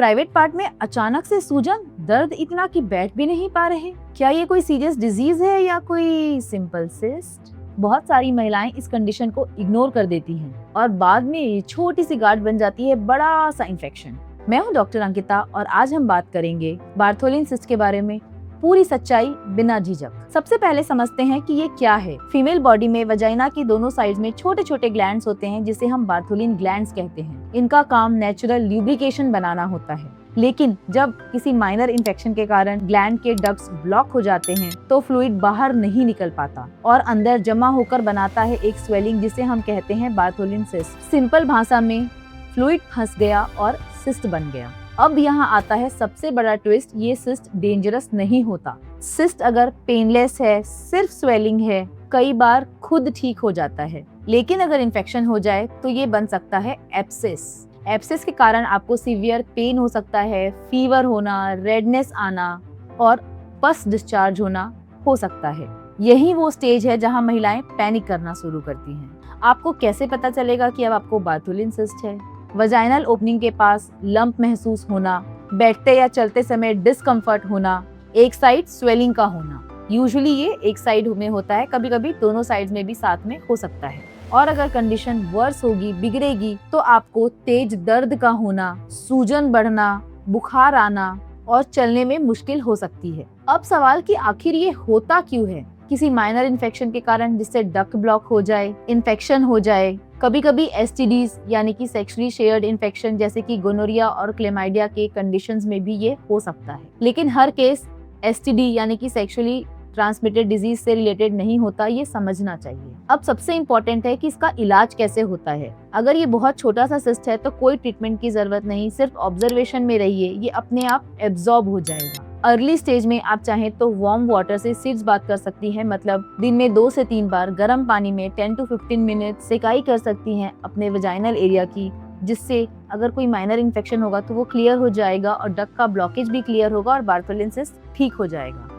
Private part में अचानक से सूजन, दर्द इतना कि बैठ भी नहीं पा रहे। क्या ये कोई सीरियस डिजीज है या कोई सिंपल सिस्ट? बहुत सारी महिलाएं इस कंडीशन को इग्नोर कर देती हैं और बाद में छोटी सी गांठ बन जाती है, बड़ा सा इन्फेक्शन। मैं हूं डॉक्टर अंकिता और आज हम बात करेंगे बार्थोलिन सिस्ट के बारे में, पूरी सच्चाई बिना झिझक। सबसे पहले समझते हैं कि ये क्या है। फीमेल बॉडी में वजाइना की दोनों साइड्स में छोटे छोटे ग्लैंड्स होते हैं जिसे हम बार्थोलिन ग्लैंड्स कहते हैं। इनका काम नेचुरल ल्यूब्रिकेशन बनाना होता है, लेकिन जब किसी माइनर इन्फेक्शन के कारण ग्लैंड के डक्ट्स ब्लॉक हो जाते हैं तो फ्लूइड बाहर नहीं निकल पाता और अंदर जमा होकर बनाता है एक स्वेलिंग जिसे हम कहते हैं बार्थोलिन सिस्ट। सिंपल भाषा में फ्लूइड फंस गया और सिस्ट बन गया। अब यहाँ आता है सबसे बड़ा ट्विस्ट, ये सिस्ट डेंजरस नहीं होता। सिस्ट अगर पेनलेस है, सिर्फ स्वेलिंग है, कई बार खुद ठीक हो जाता है, लेकिन अगर इन्फेक्शन हो जाए तो ये बन सकता है एब्सेस। एब्सेस के कारण आपको सीवियर पेन हो सकता है, फीवर होना, रेडनेस आना और पस डिस्चार्ज होना हो सकता है। यही वो स्टेज है जहाँ महिलाएं पैनिक करना शुरू करती हैं। आपको कैसे पता चलेगा कि अब आपको बार्थोलिन सिस्ट है? वजाइनल ओपनिंग के पास लंप महसूस होना, बैठते या चलते समय डिस्कम्फर्ट होना, एक साइड स्वेलिंग का होना। यूजुअली ये एक साइड में होता है, कभी कभी दोनों साइड्स में भी साथ में हो सकता है। और अगर कंडीशन वर्स होगी, बिगड़ेगी, तो आपको तेज दर्द का होना, सूजन बढ़ना, बुखार आना और चलने में मुश्किल हो सकती है। अब सवाल कि आखिर ये होता क्यों है? किसी माइनर इन्फेक्शन के कारण जिससे डक्ट ब्लॉक हो जाए, इन्फेक्शन हो जाए, कभी कभी एसटीडीज यानी कि सेक्सुअली शेयर्ड इन्फेक्शन जैसे कि गोनोरिया और क्लेमाइडिया के कंडीशंस में भी ये हो सकता है। लेकिन हर केस एसटीडी यानी कि सेक्सुअली ट्रांसमिटेड डिजीज से रिलेटेड नहीं होता, ये समझना चाहिए। अब सबसे इम्पोर्टेंट है कि इसका इलाज कैसे होता है। अगर ये बहुत छोटा सा सिस्ट है तो कोई ट्रीटमेंट की जरूरत नहीं, सिर्फ ऑब्जर्वेशन में रहिए, ये अपने आप एब्जॉर्ब हो जाएगा। अर्ली स्टेज में आप चाहें तो वार्म वाटर से सिट्स बात कर सकती हैं, मतलब दिन में 2 से 3 बार गर्म पानी में 10 to 15 मिनट सेकाई कर सकती हैं अपने वजाइनल एरिया की, जिससे अगर कोई माइनर इन्फेक्शन होगा तो वो क्लियर हो जाएगा और डक्ट का ब्लॉकेज भी क्लियर होगा और बार्थोलिन सिस्ट ठीक हो जाएगा।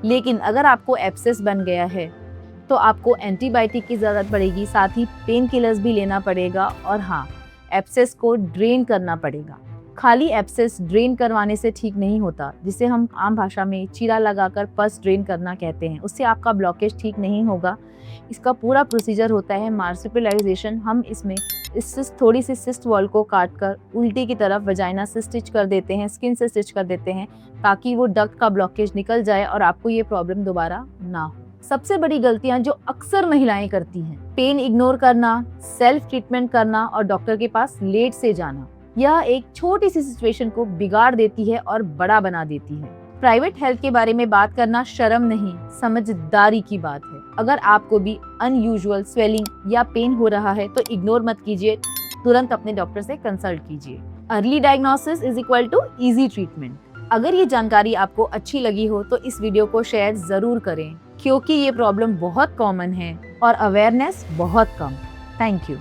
लेकिन अगर आपको एब्सेस बन गया है तो आपको एंटीबायोटिक की जरूरत पड़ेगी, साथ ही पेन किलर्स भी लेना पड़ेगा और हाँ, एब्सेस को ड्रेन करना पड़ेगा। खाली एब्सेस ड्रेन करवाने से ठीक नहीं होता, जिसे हम आम भाषा में चीरा लगाकर पस ड्रेन करना कहते हैं। उससे आपका ब्लॉकेज ठीक नहीं होगा। इसका पूरा प्रोसीजर होता है मार्सुपियलाइजेशन। हम इसमें थोड़ी सी सिस्ट वॉल को काटकर उल्टी की तरफ वजाइना से स्टिच कर देते हैं, स्किन से स्टिच कर देते हैं, ताकि वो डक्ट का ब्लॉकेज निकल जाए और आपको ये प्रॉब्लम दोबारा ना हो। सबसे बड़ी गलतियां जो अक्सर महिलाएं करती हैं, पेन इग्नोर करना, सेल्फ ट्रीटमेंट करना और डॉक्टर के पास लेट से जाना। यह एक छोटी सी सिचुएशन को बिगाड़ देती है और बड़ा बना देती है। प्राइवेट हेल्थ के बारे में बात करना शर्म नहीं, समझदारी की बात है। अगर आपको भी अनयूजुअल स्वेलिंग या पेन हो रहा है तो इग्नोर मत कीजिए, तुरंत अपने डॉक्टर से कंसल्ट कीजिए। Early diagnosis is equal to easy treatment. अगर ये जानकारी आपको अच्छी लगी हो तो इस वीडियो को शेयर जरूर करें, क्योंकि ये प्रॉब्लम बहुत कॉमन है और अवेयरनेस बहुत कम। Thank you.